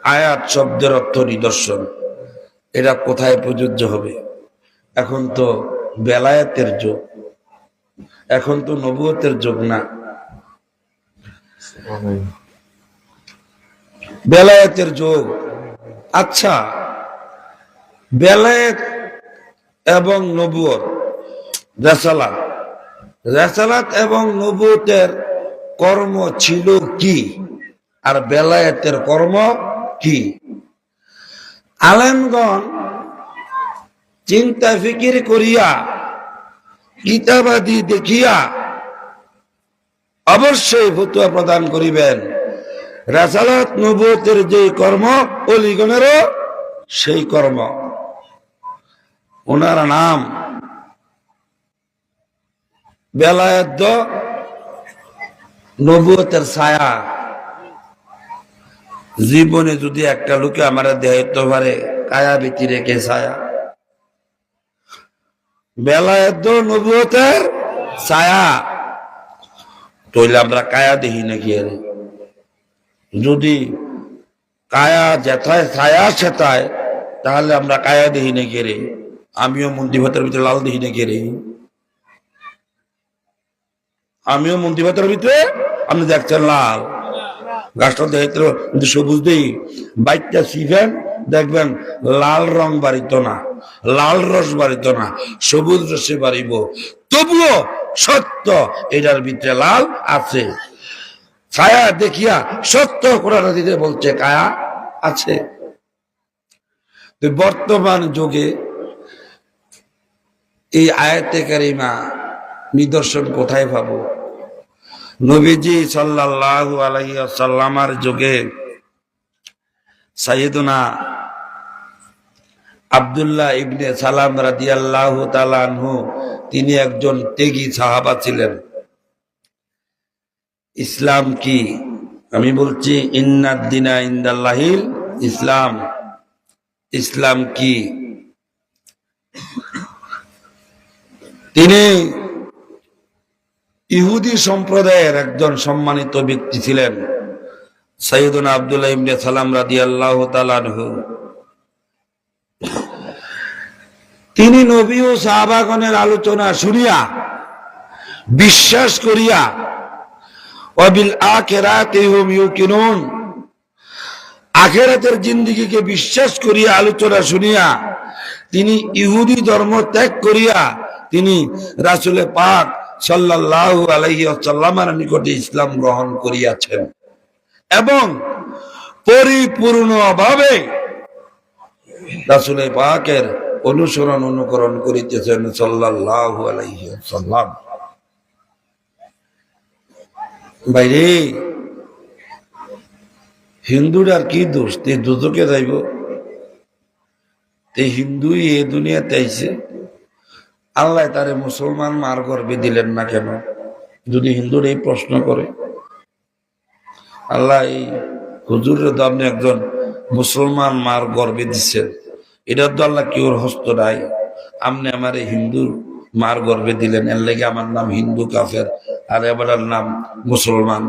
আয়াত শব্দের অর্থ নিদর্শন, এটা কোথায় প্রযোজ্য হবে? এখন তো বেলায়েতের যুগ, এখন তো নবুয়তের যুগ না, বেলায়েতের যুগ। আচ্ছা, বেলায়েত এবং নবুয়ত, রেসালাত, রেসালাত এবং নবুয়তের কর্ম ছিল কি, আর বেলায়েতের কর্ম কি? আলেমগণ চিন্তা ফিকির করিয়া কিতাবাদি দেখিয়া অবশ্যই ফতোয়া প্রদান করিবেন, রেসালাত নবুয়তের যে কর্ম ওলিগণেরও সেই কর্ম। ওনার নাম বেলায়েত নবুয়তের ছায়া। জীবনে যদি একটা লোকে আমার দেখাইতে পারে কায়া ভীতি রেখে ছায়া, বেলায়েত নবুয়তের ছায়া, তইলে আমরা কায়া দেখি নাকি? যদি কায়া যেথায় ছায়া সেথায়, তাহলে আমরা কায়া দেখি নাকি রে? আমিও মন্দির ভাতের ভিতরে লাল দেখি নাকি রে? আমিও মন্দির ভাতের ভিতরে, আপনি দেখছেন লাল, গাছটা দেখতে সবুজ দেই, বাইকটা শিখেন দেখবেন লাল রং বাড়িত না, লাল রস বাড়িত না, সবুজ রসে বাড়িব। তবুও সত্য এটার ভিতরে লাল আছে। ছায়া দেখিয়া সত্য কোরআন দিতে বলছে কায়া আছে। বর্তমান যুগে এই আয়াতে কারিমা নিদর্শন কোথায় পাবো? নবীজি সাল্লাল্লাহু আলাইহি ওয়াসাল্লামের যুগে সাইয়েদুনা আব্দুল্লাহ ইবনে সালাম রাদিয়াল্লাহু তাআলা আনহু, তিনি একজন ত্যাগী সাহাবা ছিলেন। ইসলাম কি? আমি বলছি ইন্নাদ দীনা ইনদাল্লাহিল ইসলাম। ইসলাম কি? তিনি ইহুদি সম্প্রদায়ের একজন সম্মানিত ব্যক্তি ছিলেন, সাইয়েদুনা আব্দুল্লাহ ইবনে সালাম রাদিয়াল্লাহু তাআলা আনহু। তিনি নবী ও সাহাবাগণের আলোচনা শুনিয়া বিশ্বাস করিয়া ওয়াবিল আখিরাতি হুম ইউকিনুন, আখিরাতের জিন্দেগিকে বিশ্বাস করিয়া আলোচনা শুনিয়া তিনি ইহুদি ধর্ম ত্যাগ করিয়া তিনি রাসূল পাক সাল্লাল্লাহু আলাইহি ওয়াসাল্লামের নিকটে ইসলাম গ্রহণ করিয়াছেন এবং পরিপূর্ণভাবে রাসূল পাকের অনুকরণ করিতেছেন সাল্লাল্লাহু আলাইহি ওয়াসাল্লাম। বাইরে হিন্দুরার কি দোষ? তে দুদকে যাইব? তে হিন্দুই এ দুনিয়াতে আইছে, আল্লাহ তারে মুসলমান মার গর্বে দিলেন না কেন? যদি হিন্দুর এই প্রশ্ন করে, আল্লাহ এই হুজুরের তো আপনি একজন মুসলমান মার গর্বে দিচ্ছেন, এটার তো আল্লাহ কি ওর হস্ত নাই? আপনি আমার হিন্দুর মার গর্বে দিলেন, এর লেগে আমার নাম হিন্দু কাফের আর এবার নাম মুসলমান।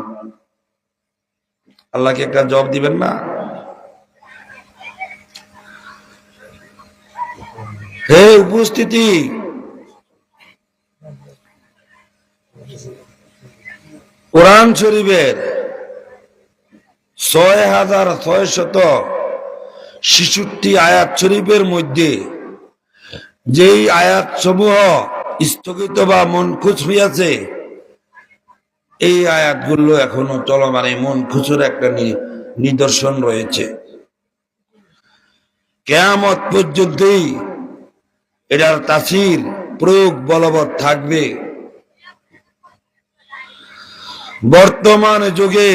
আল্লাহকে একটা জবাব দিবেন না? হে উপস্থিতি, কোরআন শরীফের ৬৬৬৬ আয়াত শরীফের মধ্যে যেই আয়াত সমূহ স্থগিত বা মনখুশ হইয়াছে, এই আয়াতগুলো এখনো চলমান। এই মনখুশের একটা নিদর্শন রয়েছে, কিয়ামত পর্যন্তই এটার তাসির প্রয়োগ বলবৎ থাকবে। বর্তমান যুগে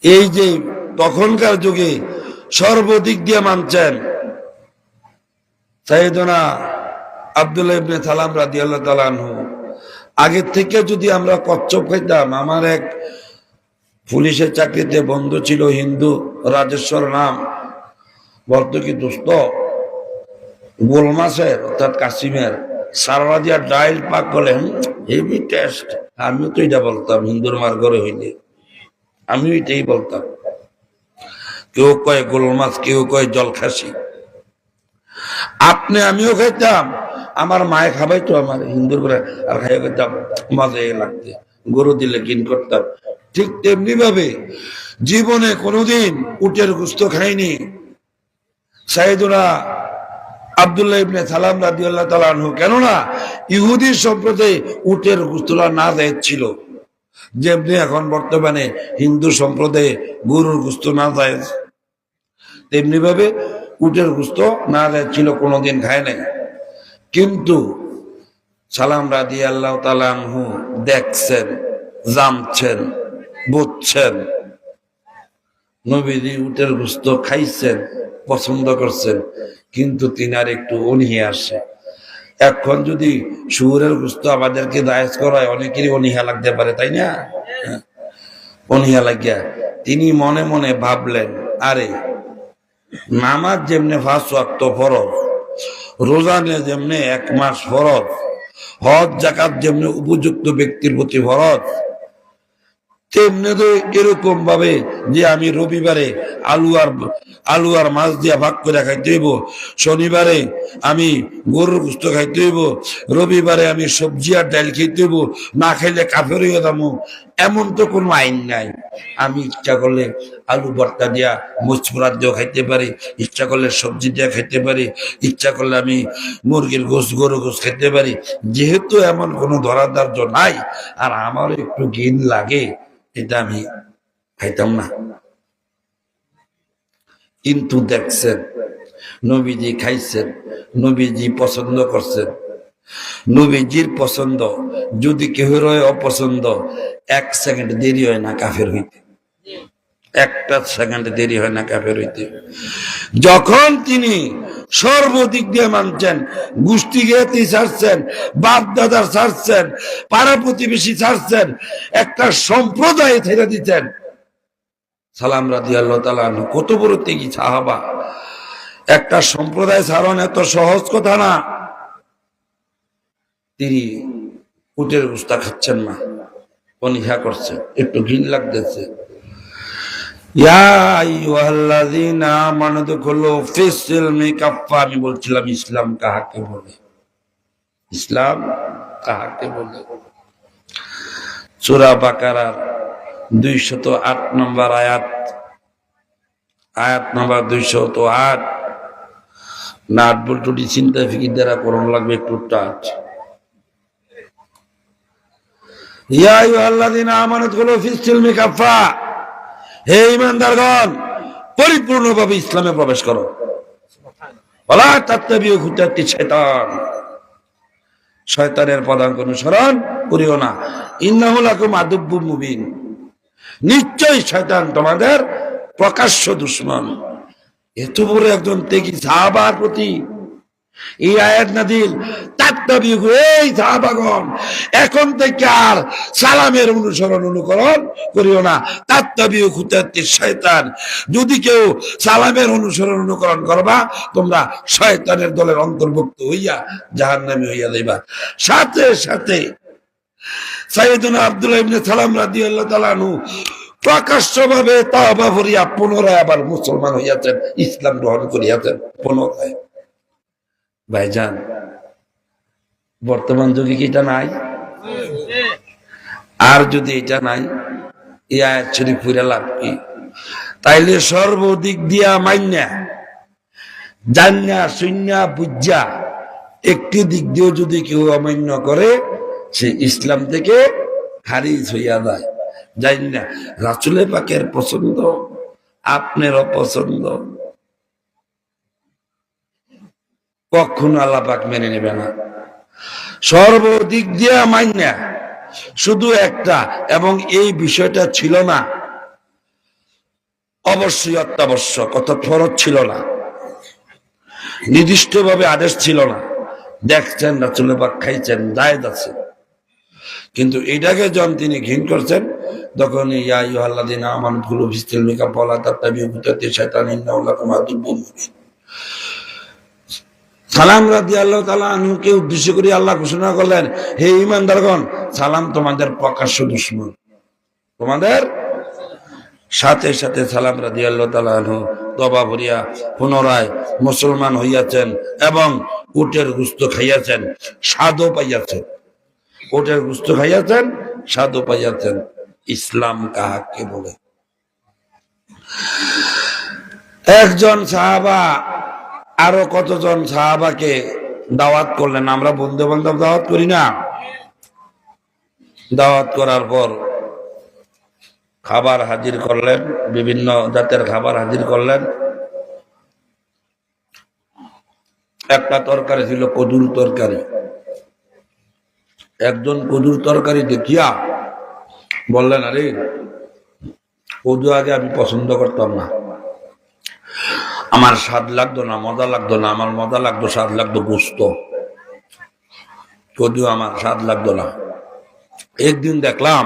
এই যে তখনকার যুগে সর্বদিক দিয়ে মানছেন সাইয়েদুনা আব্দুল্লাহ ইবনে সালাম রাদিয়াল্লাহু তাআলা আনহু। আগের থেকে যদি আমরা কচ্ছপ খাইতাম, আমার এক পুলিশের চাকরিতে বন্ধু ছিল হিন্দু, রাজেশ্বর নাম, বলতো কি দোস্ত, গোল মাছের অর্থাৎ কাশিমের সারা দিয়া ডাইল পাক করলেন, হেভি টেস্ট। আমিও তো এটা বলতাম হিন্দুর মার ঘরে হইলে, আমিও এটাই বলতাম। কেউ কয় গোল মাছ, কেউ কয় জল খাসি। আপনি আমিও খাইতাম, আমার মায়ে খাবাইতো আমার হিন্দুর করে, আর খাইয়া খাইতাম মজা লাগতে, গরু দিলে কিন করতাম। ঠিক তেমনি ভাবে জীবনে কোনোদিন উটের গোশত খাইনি। সাইয়েদুনা আব্দুল্লাহ ইবনে সালাম রাদিয়াল্লাহু তাআলা আনহু, কেননা ইহুদি সম্প্রদায়ে উটের গোশতটা না জায়েজ ছিল, যেমনি এখন বর্তমানে হিন্দু সম্প্রদায়ে গরুর গোশত না জায়েজ, তেমনি ভাবে উটের গোশত না জায়েজ ছিল, কোনোদিন খায় নাই। কিন্তু সালাম রাদিয়াল্লাহু তাআলা আনহু দেখছেন, জানছেন, বুঝছেন, নবীজি উটের গোশত খাইছেন, পছন্দ করছেন, কিন্তু তিনার একটু অনীহা আসে। এখন যদি শুয়োরের গোশত আমাদেরকে জায়েজ করায়, অনেকেরই অনীহা লাগতে পারে, তাই না? অনীহা লাগিয়া তিনি মনে মনে ভাবলেন, আরে নামাজ যেমনে 5 ওয়াক্ত ফরজ, রোজা যেমনে 1 মাস ফরজ, হজ যাকাত যেমনে উপযুক্ত ব্যক্তির প্রতি ফরজ, তেমনি তো এরকম ভাবে যে আমি রবিবারে আলু আর মাছ দিয়া ভাগ করে খাইতে হইব, শনিবারে আমি গরুর গোশত খাইতে হইব, রবিবারে আমি সবজি আর ডাল খাইতে হইব, না খাইলে কাফের হইয়া যাবো, এমন তো কোনো আইন নাই। আমি ইচ্ছা করলে আলু ভর্তা দিয়া মুচমুরাত দিয়েও খাইতে পারি, ইচ্ছা করলে সবজি দিয়া খাইতে পারি, ইচ্ছা করলে আমি মুরগির গোশত, গরুর গোশত খাইতে পারি। যেহেতু এমন কোনো ধরাধার্য নাই, আর আমারও একটু ঘিন লাগে, এটা আমি খাইতাম না। কিন্তু দেখছেন নবীজি খাইছেন, নবীজি পছন্দ করছেন, নবীজির পছন্দ যদি কেউ হয় অপছন্দ, 1 সেকেন্ড দেরি হয় না কাফের হইতে, 1টা সেকেন্ড দেরি হয় না কাফের হইতে। যখন তিনি সর্বদিক দিয়ে মানছেন, গোষ্ঠী জ্ঞাতি ছাড়ছেন, বাপ দাদার ছাড়ছেন, পাড়া প্রতিবেশী ছাড়ছেন, একটা সম্প্রদায় ছেড়ে দিচ্ছেন। সালাম রাদিয়াল্লাহু তাআলা আনহু কত বড় ত্যাগী সাহাবা। একটা সম্প্রদায় ছাড়ন এত সহজ কথা না। তিনি উটের গোশত খাচ্ছেন না, অনীহা করছেন, একটু ঘিন লাগতেছে। আমি বলছিলাম ইসলাম কাহাকে বলে, ইসলাম কাহাকে বলে। সূরা বাকারার 208 নম্বর আয়াত নম্বর 208। নাট বল্টুটি চিন্তা ফিকির দ্বারা করণ লাগবে একটু টাচ। ইয়া আইয়ুহাল্লাযীনা আমানু দুখুলু ফিস-সিলমি কাফা, হে ঈমানদারগণ পরিপূর্ণভাবে ইসলামে প্রবেশ করো। ওয়ালা তাত্তাবিউ খুতুওয়াতি শাইতান, শয়তানের পদাঙ্ক অনুসরণ করিও না। ইন্নাহু লাকুম আদুব্বুম মুবিন, নিশ্চয়ই শয়তান তোমাদের প্রকাশ্য দুশমন। এত বড় একজন ত্যাগী সাহাবার প্রতি এই আয়াত নাযিল। তাত্তাবিউ, এই সাহাবাগণ এখন থেকে আর সালামের অনুকরণ করিও না। তাত্তাবিউ খুতুওয়াতি শাইতান, যদি কেউ সালামের অনুকরণ করবা, তোমরা শয়তানের দলের অন্তর্ভুক্ত হইয়া জাহান্নামী হইয়া যাইবা। সাথে সাথে সাইয়েদুনা আব্দুল্লাহ ইবনে সালাম রাদিয়াল্লাহু তাআলা আনহু প্রকাশ্যভাবে তওবা করিয়া পুনরায় আবার মুসলমান হইয়াছেন, ইসলাম গ্রহণ করিয়াছেন পুনরায়। ভাইজান, বর্তমান যুগে কি এটা নাই? আর যদি এটা নাই, এই আয়াত শরীফ পড়ে লাভ কি? তাইলে সর্বদিক দিয়া মাইন্যা জান্না শুন্যা বুঝা একটি দিক দিয়েও যদি কেউ অমান্য করে, সে ইসলাম থেকে খারিজ হইয়া যায়। জানি না রাসূল পাকের পছন্দ, আপনার অপছন্দ, কখনো আল্লাহ পাক মেনে নেবে না। সর্বদিক দিয়া মাইন্যা শুধু একটা, এবং এই বিষয়টা ছিল না অবশ্যই অত্যাবশ্যক, অর্থাৎ ফরজ ছিল না, নির্দিষ্ট ভাবে আদেশ ছিল না। দেখছেন রাসূল পাক খাইছেন, জায়েজ আছে, কিন্তু এটাকে যখন তিনি ঘৃণ করছেন, তখন ইয়া আইয়ুহাল্লাযীনা আমানু দুখুলু ফিস-সিলমি কাফা ওয়া লা তাত্তাবিউ খুতুওয়াতি শাইতান ইন্নাহু লাকুম আদুব্বুম মুবিন। সালাম রাদিয়াল্লাহু তাআলা আনহুকে উদ্দেশ্য করে আল্লাহ ঘোষণা করলেন, হে ঈমানদারগণ, সালাম তোমাদের প্রকাশ্য দুশমন, তোমাদের সাথে সাথে সালাম রাদিয়াল্লাহু তাআলা আনহু তওবা করিয়া পুনরায় মুসলমান হইয়াছেন এবং উটের গোশত খাইয়াছেন, স্বাদও পাইয়াছেন। উটের গোশত খাইয়াছেন, স্বাদও পাইয়াছেন। ইসলাম কাহাকে বলে? একজন সাহাবা আরো কতজন সাহাবাকে দাওয়াত করলেন। আমরা বন্ধু বান্ধব দাওয়াত করি না? দাওয়াত করার পর খাবার হাজির করলেন, বিভিন্ন জাতের খাবার হাজির করলেন। একটা তরকারি ছিল কদুর তরকারি। একজন কদুর তরকারি দেখিয়া বললেন, আরে কদু আগে আমি পছন্দ করতাম না, আমার স্বাদ লাগতো না, মজা লাগতো না। আমার মজা লাগতো, স্বাদ লাগতো গোস্ত, কদু আমার স্বাদ লাগতো না। একদিন দেখলাম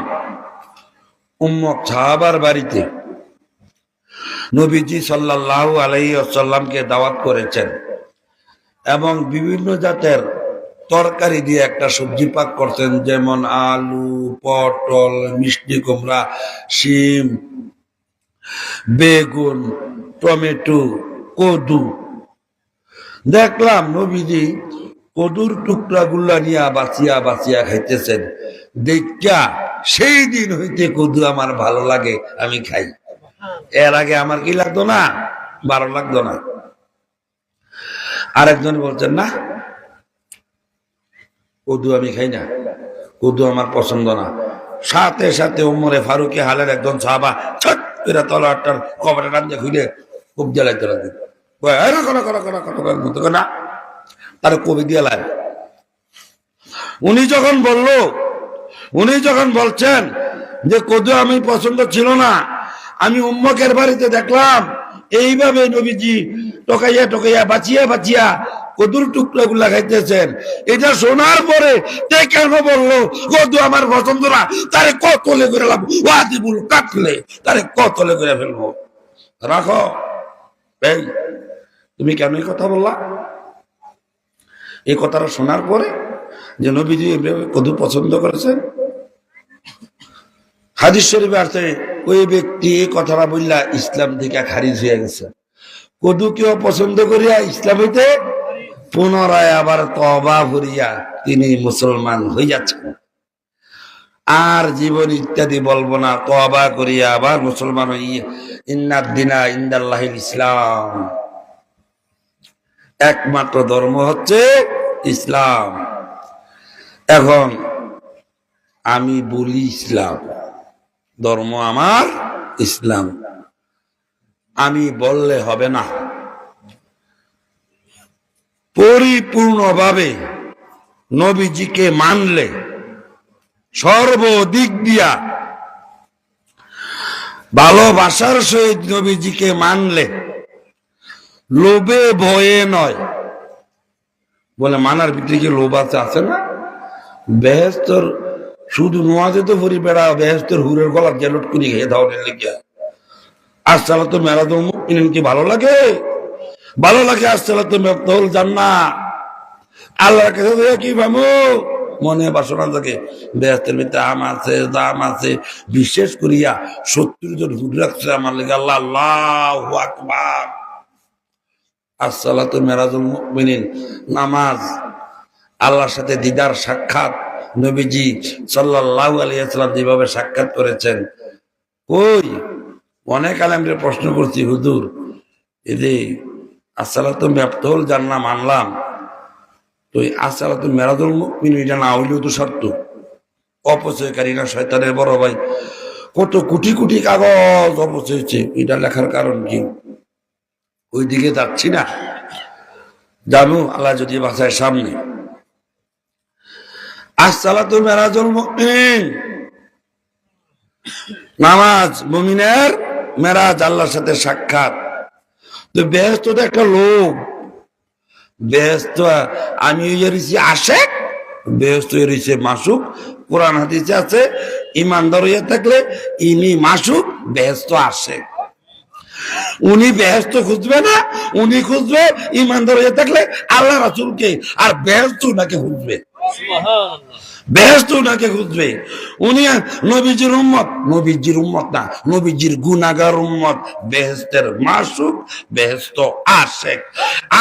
উম্মত সাহাবার বাড়িতে নবীজি সাল্লাল্লাহু আলাইহি ওয়াসাল্লামকে দাওয়াত করেছেন এবং বিভিন্ন জাতের তরকারি দিয়ে একটা সবজি পাক করতেন, যেমন আলু, পটল, মিষ্টি কুমড়া, শিম, বেগুন, টমেটো, কদু। দেখলাম নবীজি কদুর টুকরা গুলা নিয়ে বাঁচিয়া বাঁচিয়া খাইতেছেন। দেখা সেই দিন হইতে কদু আমার ভালো লাগে, আমি খাই। এর আগে আমার কি লাগতো না, ভালো লাগতো না। আরেকজন বলছেন, না কদু আমি খাই না, কদু আমার পছন্দ না। সাথে সাথে উমরে ফারুকে হালের একজন সাহাবা ছট করে তলোয়ারটার কবরের রান দিয়ে খুলে খুব জ্বালাইতে লাগবে না, তার কবি দিয়ে লাগে। উনি যখন বলছেন যে কদু আমি পছন্দ ছিল না, আমি উম্মকের বাড়িতে দেখলাম এইভাবে নবীজি টকাইয়া টকাইয়া বাঁচিয়া বাঁচিয়া কদুর টুকরা গুলা খাইতেছেন। এটা শোনার পরে তে কেন বললো কদু আমার পছন্দ না, তারে কতলে করে লাভ ওয়াজিবুল কাটলে তারে কতলে করে ফেলবো। রাখো, এই তুমি কেন এই কথা বললা? এই কথাটা শোনার পরে যে নবীজি কদু পছন্দ করেছেন, হাদিস শরীফে আছে ওই ব্যক্তি এই কথাটা বললা ইসলাম থেকে খারিজ হয়ে গেছে। কদু কেউ পছন্দ করিয়া ইসলাম হইতে পুনরায় আবার তওবা করিয়া তিনি মুসলমান হইয়াছেন। আর জীবন ইত্যাদি বলবো না, তওবা করিয়া আবার মুসলমান হইয়া ইন্নাদ দিনা ইনদাল্লাহিল ইসলাম, একমাত্র ধর্ম হচ্ছে ইসলাম। এখন আমি বলি ইসলাম, ধর্ম আমার ইসলাম, আমি বললে হবে না। পরিপূর্ণভাবে নবীজিকে মানলে, সর্বদিক দিয়া ভালোবাসার সহিত নবীজিকে মানলে, লোভে ভয়ে নয়। বলে মানার ভিতরে কি লোভ আছে না? বেহেশতের শুধু নোয়াজে তো ভরি বেড়া, বেহেশতের হুরের গলা গেলট করে খেয়ে দাওয়ার লেগে আসসালা তো মেরাদুল মুমিনিন কি ভালো লাগে? ভালো লাগে। আসসালা তো মেফতাহুল জান্নাহ, আল্লাহর কাছে কি পাবো? মনে বাসনা থাকে। বেহেশতের ভিতরে আম আছে, দাম আছে। বিশেষ করিয়া 70 জন হুর রাখছে আমার লেগে। আল্লাহ, আল্লাহু আকবার। আসসালাতু মেরাজুল মুমিনিন, নামাজ, আল্লাহর সাথে দিদার সাক্ষাৎ। নবীজি সাল্লাল্লাহু আলাইহি ওয়াসাল্লাম যেভাবে সাক্ষাৎ করেছেন, ওই অনেক আলেমদের প্রশ্ন করছি, হুজুর এই যে আসসালাতু মেফতাহুল জান্নাহ মানলাম, তো এই আসসালাতু মেরাজুল মুমিনিন এটা না হইলেও তো শর্ত। অপচয়কারী না শয়তানের বড় ভাই, কত কোটি কোটি কাগজ অপচয় হচ্ছে, এটা লেখার কারণ কি? ওইদিকে যাচ্ছি না, জানো আল্লাহ যদি বাঁচায় সামনে। আসসালাতু মেরাজুল মুমিনিন, নামাজ মুমিনের মেরাজ, আল্লাহর সাথে সাক্ষাৎ। তো বেহেশত তো একটা লোক, বেহেশত আমি এসেছি আশেক, বেহেশত এসেছে মাসুক। কোরআন হাদিসে আছে ইমানদার হইয়া থাকলে ইনি মাসুক, বেহেশত আশেক। উনি বেহেশত খুঁজবে না, উনি খুঁজবে ইমানদার হয়ে থাকলে আল্লাহ রাসূলকে, আর বেহেশত নাকি খুঁজবে। বেহেশত উনাকে খুঁজবে। উনি নবীজির উম্মত না, নবীজির গুনাহগার উম্মত। বেহেশতের মাসুক, বেহেশত আশেক।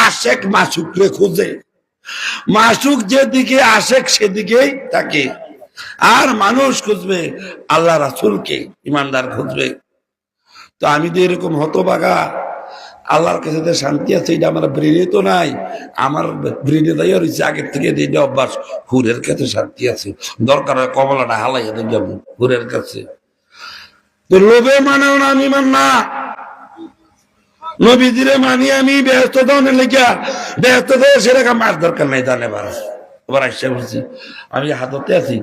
আশেক মাসুকরে খুঁজে, মাসুক যেদিকে আশেক সেদিকেই থাকে। আর মানুষ খুঁজবে আল্লাহ রাসূলকে, ইমানদার খুঁজবে। তো আমি তো এরকম হতভাগা, আল্লাহর কাছে যে শান্তি আছে এটা আমার ব্রেনে তো নাই। আমার ব্রেনে তাই রয়েছে আগের থেকে যে অভ্যাস, হুরের কাছে শান্তি আছে, দরকার হয় কমলাটা হালাইয়া দিয়ে যাবো হুরের কাছে। তো লোভে মানাও না, আমি মান না। নবীজিরে মানি আমি, ব্যস্ত দানের লেগা ব্যস্ত দেয় সেরকম মার দরকার নাই। জানে বাস এবার আসছে বলছি আমি হাততে আছি,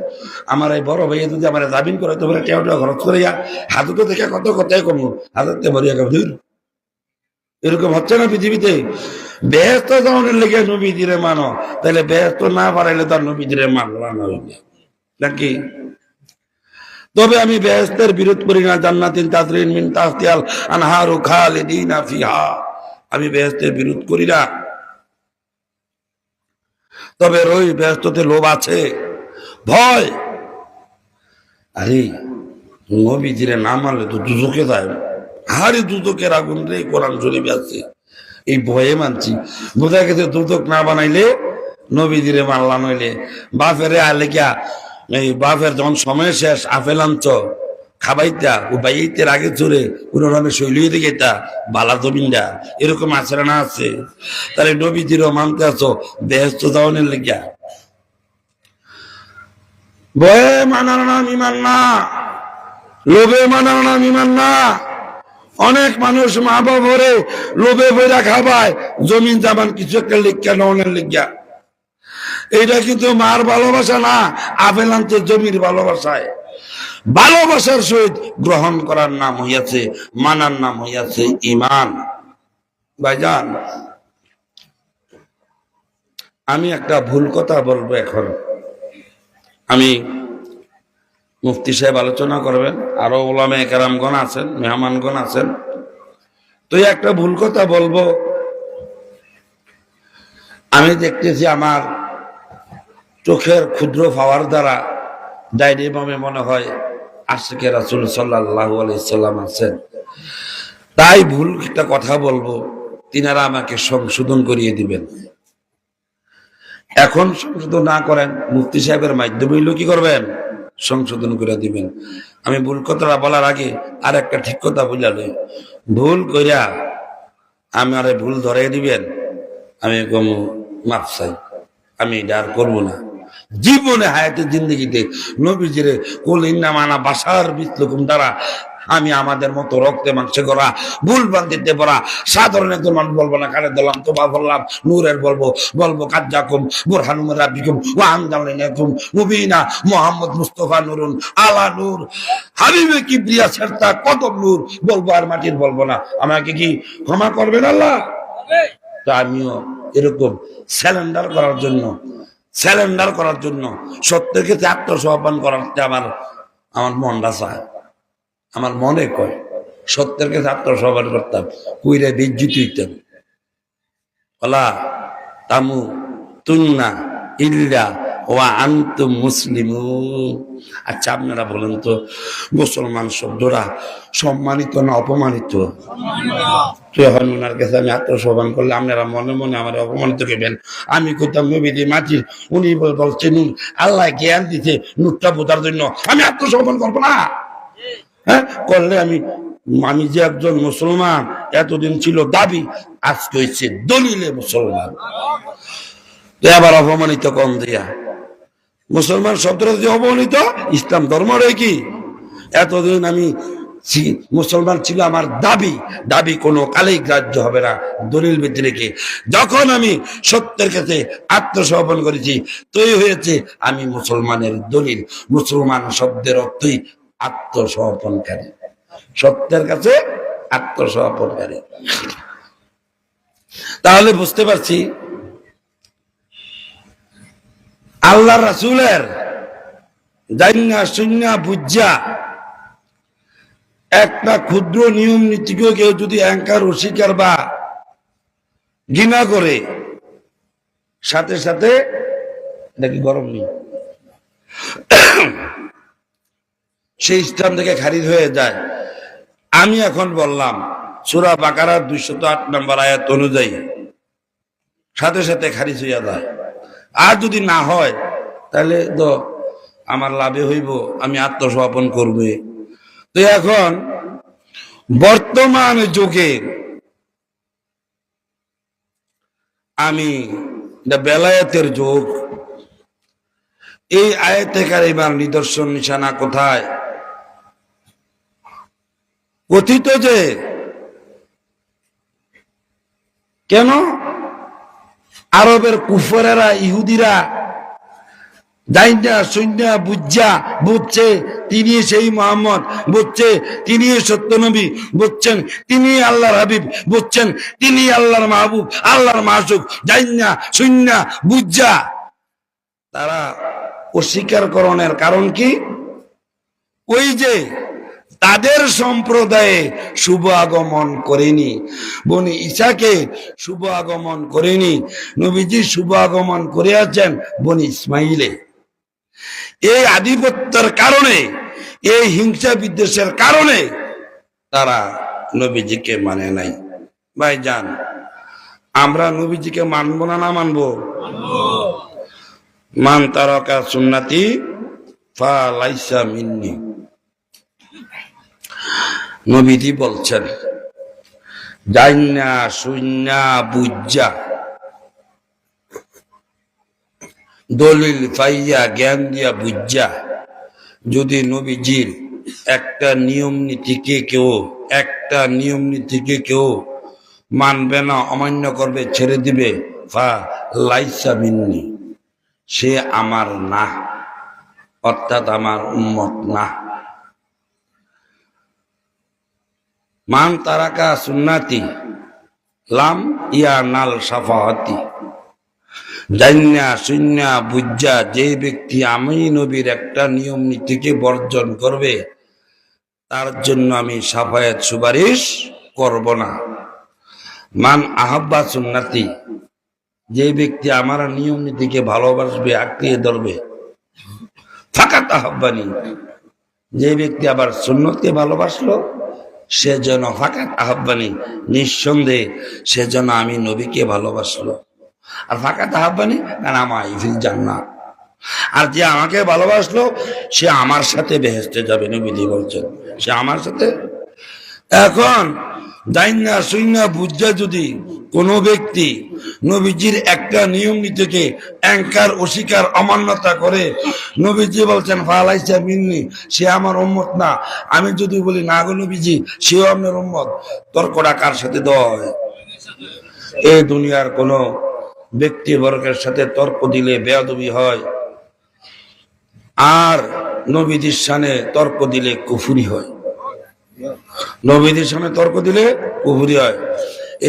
আমার এই বড় ভাইয়া যদি আমার জামিন করে তোমরা কেউ খরচ করে হাততে দেখে কত কথাই কমু, হাততে ভরিয়া কম দূর। এরকম হচ্ছে না পৃথিবীতে। ব্যস্ত যখনের লেগে নবীজিরে মানো, তাহলে ব্যস্ত না পারাইলে তার নবীজিরে মানলাম হইবে নাকি? তবে আমি বেহেশতের বিরোধ করি না। জান্নাতিন তাজরিন মিন তাহতিহাল আনহারু খালিদিনা ফিহা, আমি বেহেশতের বিরোধ করি না। তবে ওই বেহেশতে লোভ আছে, ভয়। আরে নবীজিরে না মানলে তো দুজকে যায়, আরে দুদকের আগুন রে, কোরআন শরীফে আছে। এই ভয়ে মানছি, বোঝা গেছে দুদক না বানাইলে নবীজিরে মানলা নইলে বাপেরে আলে কিয়া। এই বাপের যখন সময় শেষ আপেল আনছ খাবাইতা, ও বাইতের আগে চড়ে পুরো নামে শৈলী দিকে তা বালা জমিনটা, এরকম আছে না আছে? তাহলে নবীজিরও মানতে আছো বেহেশত যাওয়ানের লেগিয়া। ভয়ে মানার নাম ইমান না, লোভে মানার নাম ইমান না। অনেক মানুষ মা বাবরে লোভে বইরা খাবায়, জমিন জামান কিছু একটা লিখা ননের লিখিয়া। এইটা কিন্তু মার ভালোবাসা না, আপেল আনতে জমির ভালোবাসায়। ভালোবাসার সহিত গ্রহণ করার নাম হইয়াছে, মানার নাম হইয়াছে ইমান। ভাইজান, আমি একটা ভুল কথা বলবো এখন। আমি মুফতি সাহেব আলোচনা করবেন, আরো ওলামায়ে কেরামগণ আছেন, মেহমানগণ আছেন। তো একটা ভুল কথা বলবো। আমি দেখতেছি আমার চোখের ক্ষুদ্র পাওয়ার দ্বারা ডাইরি মামে মনে হয় আশিকে রাসূল সাল্লাল্লাহু আলাইহি সাল্লাম আছেন। তাই ভুল একটা কথা বলবো, তিনারা আমাকে সংশোধন করিয়ে দিবেন। এখন সংশোধন না করেন, মুফতি সাহেবের মাধ্যমে কি করবেন? সংশোধন করে দিবেন। আমি ভুল কথাটা বলার আগে আর একটা ঠিক কথা বুঝালে, ভুল কইরা আমার ভুল ধরে দিবেন, আমি কম মাফ চাই, আমি এটা আর করবো না। জীবনে হায়াতে জিন্দগিতে নবীজিরে কুল ইন্না মানা বাশার মিসলুকুম দ্বারা আমি আমাদের মতো রক্তে মাংসে করা ভুল বান্ধিতে পড়া সাধারণ একজন মানুষ বলবো না। কানে দিলাম তো বা বললাম নূরের বলবো কাজ্জাকুম বুরহানুম রাব্বিকুম ওয়া আনজালনাকুম মুবিনা মুহাম্মদ মুস্তাফা নূরুন আলা নূর হাবিবে কিবরিয়া সরতা কদম নূর বলবো, আর মাটির বলবো না। আমাকে কি ক্ষমা করবেন আল্লাহ? তা আমিও এরকম স্যালেন্ডার করার জন্য সত্যের ক্ষেত্রে আত্মসমর্পণ করাতে আমার মনটা চায়, আমার মনে কয় সত্যের কাছে আত্মসমর্পণ করতাম, কুইরে বিজ্জিত হইতাম। ওলা তামু তুন্না ইল্লা ওয়া আনতুম মুসলিমুন। আচ্ছা আপনারা বলেন তো, মুসলমান শব্দরা সম্মানিত না অপমানিত? তুই ওনার কাছে আমি আত্মসমর্পণ করলে আপনারা মনে মনে আমার অপমানিত করবেন। আমি কোথাও নবীদি মাটির, উনি বলছেন আল্লাহ জ্ঞান দিতে নুটটা বোঝার জন্য আমি আত্মসমর্পণ করবো না? হ্যাঁ, করলে আমি যে একজন মুসলমান এতদিন ছিল দাবি, আজকে হয়েছে দলিলে মুসলমান। তো আবার অপমানিত কম দিয়া মুসলমান শব্দটা যে অপমানিত, ইসলাম ধর্মটাই কি? এতদিন আমি মুসলমান ছিল, আমার দাবি কোনো কালেই গ্রাহ্য হবে না দলিল বেঁধে রেখে। যখন আমি সত্যের কাছে আত্মসমর্পণ করেছি, তৈরি হয়েছে আমি মুসলমানের দলিল। মুসলমান শব্দের অর্থই আত্মসমর্পণকারী, সত্যের কাছে আত্মসমর্পণকারী। তাহলে বুঝতে পারছি আল্লাহ রাসূলের জাইন্না সুন্না বুঝা একটা ক্ষুদ্র নিয়ম নীতিকেও কেউ যদি অহংকার অস্বীকার বা ঘৃণা করে, সাথে সাথে এটা কি গরম নেই, সেই ইসলাম থেকে খারিজ হয়ে যায়। আমি এখন বললাম সূরা বাকারার 208 নম্বর আয়াত অনুযায়ী সাথে সাথে খারিজ হইয়া যায়। আর যদি না হয় তাহলে তো আমার লাভে হইব, আমি আত্মসমর্পণ করবে। তো এখন বর্তমান যুগে আমি বেলায়েতের যুগ, এই আয়াতে কারিমার নিদর্শন নিশানা কোথায়? কথিত যে কেন আরবের কুফরেরা ইহুদিরা বুঝছে তিনি সেই মোহাম্মদ, বুঝছে তিনি সত্য নবী, বুঝছেন তিনি আল্লাহর হাবিব, বুঝছেন তিনি আল্লাহর মাহবুব, আল্লাহর মাসুক, জাইন্না শূন্যা বুঝা তারা অস্বীকারকরণের কারণ কি? ওই যে তাদের সম্প্রদায়ে শুভ আগমন করেনি, বনি ঈসাকে শুভ আগমন করেনি, নবীজি শুভ আগমন করে আছেন বনি ইসমাইলে। এই আধিপত্যের কারণে, এই হিংসা বিদ্বেষের কারণে তারা নবীজিকে মানে নাই। ভাইজান, আমরা নবীজিকে মানবো না না মানবো? মান তারাকা সুন্নতি ফালাইসা মিন্নি। নবীজি বলছেন জান্না সুন্না বুজ্জা দলিল পাইয়া জ্ঞান দিয়া বুজ্জা যদি নবীজির একটা নিয়ম নীতিকে কেউ মানবে না, অমান্য করবে, ছেড়ে দিবে, ফা লাইসা মিন্নি, সে আমার না, অর্থাৎ আমার উম্মত না। মান তারাকা সুন্নাতি লাম ইয়া নাল সাফাহাতি। জান্না সুন্না বুজ্জা যে ব্যক্তি আমি নবীর একটা নিয়ম নীতিকে বর্জন করবে তার জন্য আমি সাফায়াত সুপারিশ করব না। মান আহাব্বা সুন্নাতি, যে ব্যক্তি আমার নিয়ম নীতিকে ভালোবাসবে, আঁকড়িয়ে ধরবে, ফাকাত আহাব্বানি, যে ব্যক্তি আবার সুন্নতকে ভালোবাসলো সে যেন ফাকাত আহাব্বানি, নিঃসন্দেহে সে যেন আমি নবীকে ভালোবাসলো। আর ফাকাত আহাব্বানি কারণ আমায় ফিল জান্নাত, আর যে আমাকে ভালোবাসলো সে আমার সাথে বেহেশতে যাবে। নবীজি বলছেন সে আমার সাথে। এখন জান্না সুন্না বুঝা যদি কোনো ব্যক্তি নবীজির একটা নিয়ম নীতিকে অ্যাঙ্কার অস্বীকার অমান্যতা করে, নবীজি বলছেন ফালাইসা মিন্নি, সে আমার উম্মত না। আমি যদি বলি না গো নবীজি সেও আপনার উম্মত, তর্কটা কার সাথে দেওয়া হয়? এই দুনিয়ার কোন ব্যক্তিবর্গের সাথে তর্ক দিলে বেয়াদবি হয়, আর নবীজির শানে তর্ক দিলে কুফরি হয়। নবীজির সামনে তর্ক দিলে কুফরি হয়।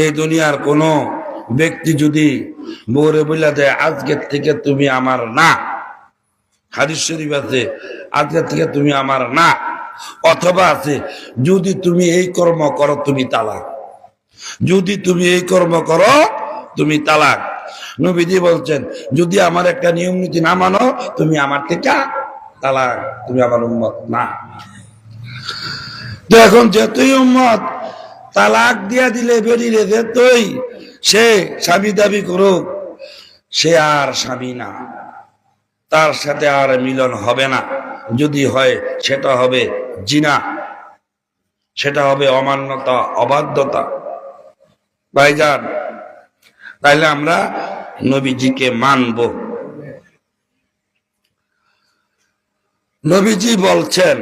এই দুনিয়ার কোন ব্যক্তি যদি বউরে বইলা দেয় আজকের থেকে তুমি আমার না, হাদিস শরীফ আছে আজকের থেকে তুমি আমার না, অথবা আছে যদি তুমি এই কর্ম করো তুমি তালাক, যদি তুমি এই কর্ম করো তুমি তালাক। নবীজি বলছেন যদি আমার একটা নিয়ম নীতি না মানো তুমি আমার থেকে তালাক, তুমি আমার উম্মত না। তো এখন যতই উম্মত তালাক দিয়া দিলে বেরিয়ে যেতই সে স্বামী দাবি করুক, সে আর স্বামী না, তার সাথে আর মিলন হবে না। যদি হয় সেটা হবে জিনা, সেটা হবে অমান্যতা, অবাধ্যতা। ভাইজান, তাইলে আমরা নবীজিকে মানব। নবীজি বলছেন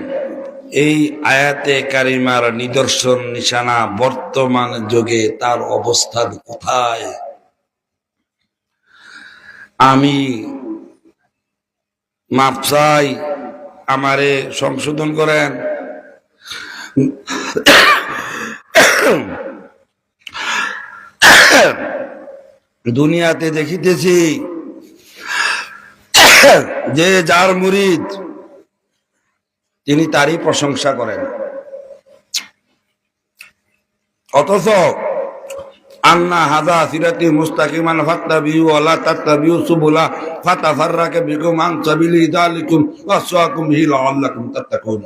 এই আয়াতে কারিমার নিদর্শন নিশানা বর্তমান যুগে তার অবস্থান কোথায়? আমি মাপ চাই, আমারে সংশোধন করেন। দুনিয়াতে দেখিতেছি যে যার মুরিদ তিনি তারই প্রশংসা করেন, অথচ আন্না হাযা সিরাতি মুস্তাকিমান ফাত্তাবিউ ওয়া লা তাত্তাবিউ সুবুলা ফাতাফাররাকা বিকুম আন সাবিলি যালিকুম ওয়াসওয়াকুম বিহি লাআল্লাকুম তাত্তাকুন।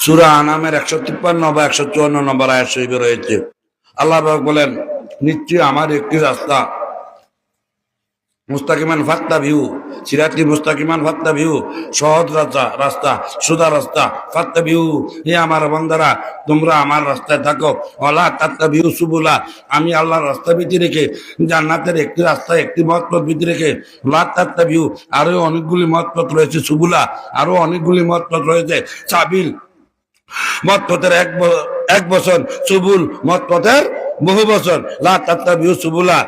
সূরা আনামের 153 বা 154 নম্বর আয়াত শরীফে রয়েছে। আল্লাহ পাক বলেন, নিশ্চয়ই আমার একটি রাস্তা, মুস্তাকিমান ফাত্তাবিউ, সিরাতি মুস্তাকিমান ফাত্তাবিউ, সহজ রাস্তা, সোজা রাস্তা, ফাত্তাবিউ, হে আমার বান্দারা তোমরা আমার রাস্তায় থাকো, ওয়ালা তাত্তাবিউ সুবুলা, আমি আল্লাহর রাস্তা ভিতরে রেখে, জান্নাতের একটি রাস্তা, একটি মত পথ ভিতরে রেখে, লা তাত্তাবিউ, আরো অনেকগুলি মত পথ রয়েছে, সুবুলা, আরো অনেকগুলি মত পথ রয়েছে, সাবিল মত পথের এক বছর, সুবুল মত পথের বহু বছর, লা তাত্তাবিউ সুবুলা,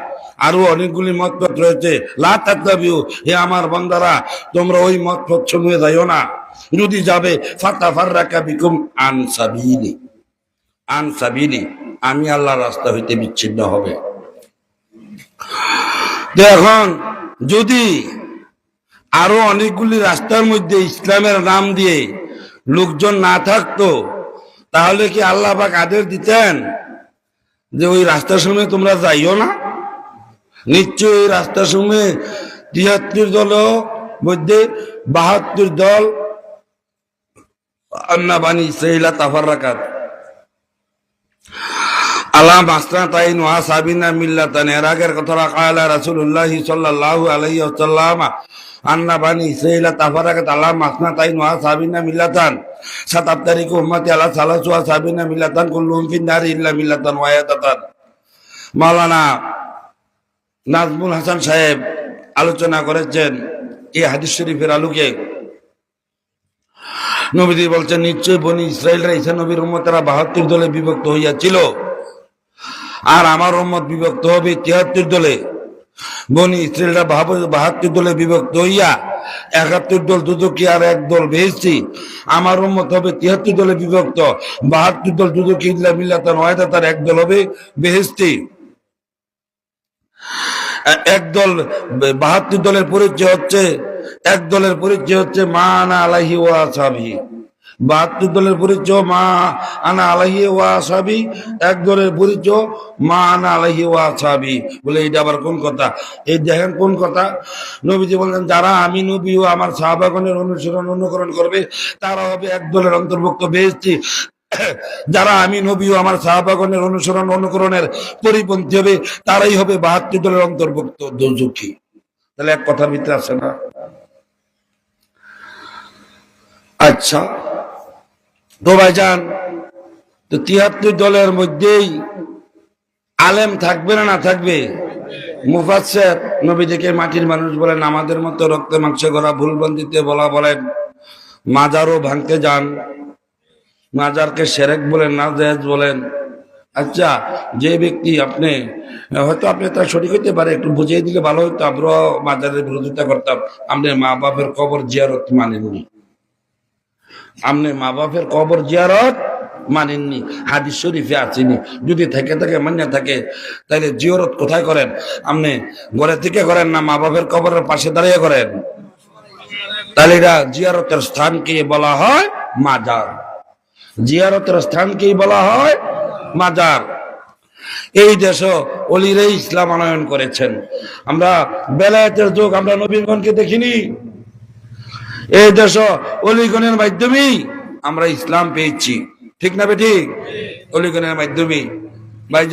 আরো অনেকগুলি মতপথ রয়েছে, লা তাত্তাবিউ, হে আমার বান্দারা তোমরা ওই মতপথ সমূহে যাইও না, যদি যাবে ফাতাফাররাকা বিকুম আন সাবিলি, আন সাবিলি, আমি আল্লাহর রাস্তা হইতে বিচ্ছিন্ন হবে। এখন যদি আরো অনেকগুলি রাস্তার মধ্যে ইসলামের নাম দিয়ে লোকজন না থাকতো, তাহলে কি আল্লাহ পাক আদেশ দিতেন যে ওই রাস্তার সময় তোমরা যাইও না? নিশ্চয় ওই রাস্তার সময় ৭৩ দল মধ্যে ৭২ দল আন্না বানি ইসরাঈলা তাফাররাকাত আলা মাসনাতাইন ওয়া সাবিনা মিল্লাতান। এর আগের কথা কালা রাসূলুল্লাহ সাল্লাল্লাহু আলাইহি ওয়াসাল্লাম, আন্না বানি ইসরাঈলা তাফাররাকাত আলা মাসনাতাইন ওয়া সাবিনা মিল্লাতান, সাতাবতারিকু উম্মতি আলা সালাসু ওয়া সাবিনা মিল্লাতান কুল্লুহুম ফিন নারি ইল্লা মিল্লাতান ওয়াহিদাতান। মাওলানা নাজমুল হাসান সাহেব আলোচনা করেছেন এই হাদিস শরীফের আলোকে। নবীজি বলছেন, নিশ্চয় বনি ইসরাইলরা ঈসা নবীর উম্মতেরা ৭২ দলে বিভক্ত হইয়াছিল, আর আমার উম্মত বিভক্ত হবে ৭৩ দলে। বনি ইসরাইলরা ৭২ দলে বিভক্ত হইয়া ৭১ দল দুদকি আর এক দল বেহেশতি। আমার উম্মত হবে ৭৩ দলে বিভক্ত, ৭২ দল দুদকি ইল্লা মিল্লাতান ওয়াহিদাতান, এক দল হবে বেহেশতি। একদল ৭২ দলের পরিচয় হচ্ছে, এক দলের পরিচয় হচ্ছে মা আনা আলাইহি ওয়া আসহাবি, ৭২ দলের পরিচয় মা আনা আলাইহি ওয়া আসহাবি, এক দলের পরিচয় মা আনা আলাইহি ওয়া আসহাবি। বলে এটা আবার কোন কথা? এই দেখেন কোন কথা। নবীজি বললেন, যারা আমি নবী ও আমার সাহাবাগণের অনুকরণ করবে তারা হবে এক দলের অন্তর্ভুক্ত বেহেশতি, যারা আমি নবী ও আমার সাহাবাগণের অনুকরণের পরিপন্থী হবে তারাই হবে ৭২ দলের অন্তর্ভুক্ত দোজখী। তাহলে এক কথার ভিতরে আছে না? আচ্ছা তো ভাইজান, তো ৭৩ দলের মধ্যেই আলেম থাকবে না না থাকবে? মুফাসসির নবীজিকে মাটির মানুষ বলেন, আমাদের মতো রক্তে মাংসে গড়া ভুলবন্দিতে বলা বলেন, মাজারও ভাঙতে যান, মাজারকে শিরক বলেন, নাজায়েজ বলেন। আচ্ছা, যে ব্যক্তি আপনি হয়তো আপনি তার শরীক হইতে পারে, একটু বুঝিয়ে দিলে ভালো হইতো, আমরাও মাজারের বিরোধিতা করতাম। আপনি মা বাপের কবর জিয়ারত মানেননি, আপনি মা বাপের কবর জিয়ারত মানেননি, হাদিস শরীফে আসেনি। যদি থেকে থাকে মান্য থাকে, তাহলে জিয়ারত কোথায় করেন? আপনি ঘরে থেকে করেন না মা বাপের কবরের পাশে দাঁড়িয়ে করেন? তাহলে এটা জিয়ারতের স্থানকে বলা হয় মাজার, জিয়ারতের স্থানকে বলা হয় মাজার। এই দেশ অলিরাই ইসলাম আনয়ন করেছেন। আমরা বেলায়েতের যুগ, আমরা নবীগণকে দেখিনি। এই দেশ অলিগণের মাধ্যমেই আমরা ইসলাম পেয়েছি, ঠিক না বেঠিক? অলিগণের মাধ্যমেই। ভাই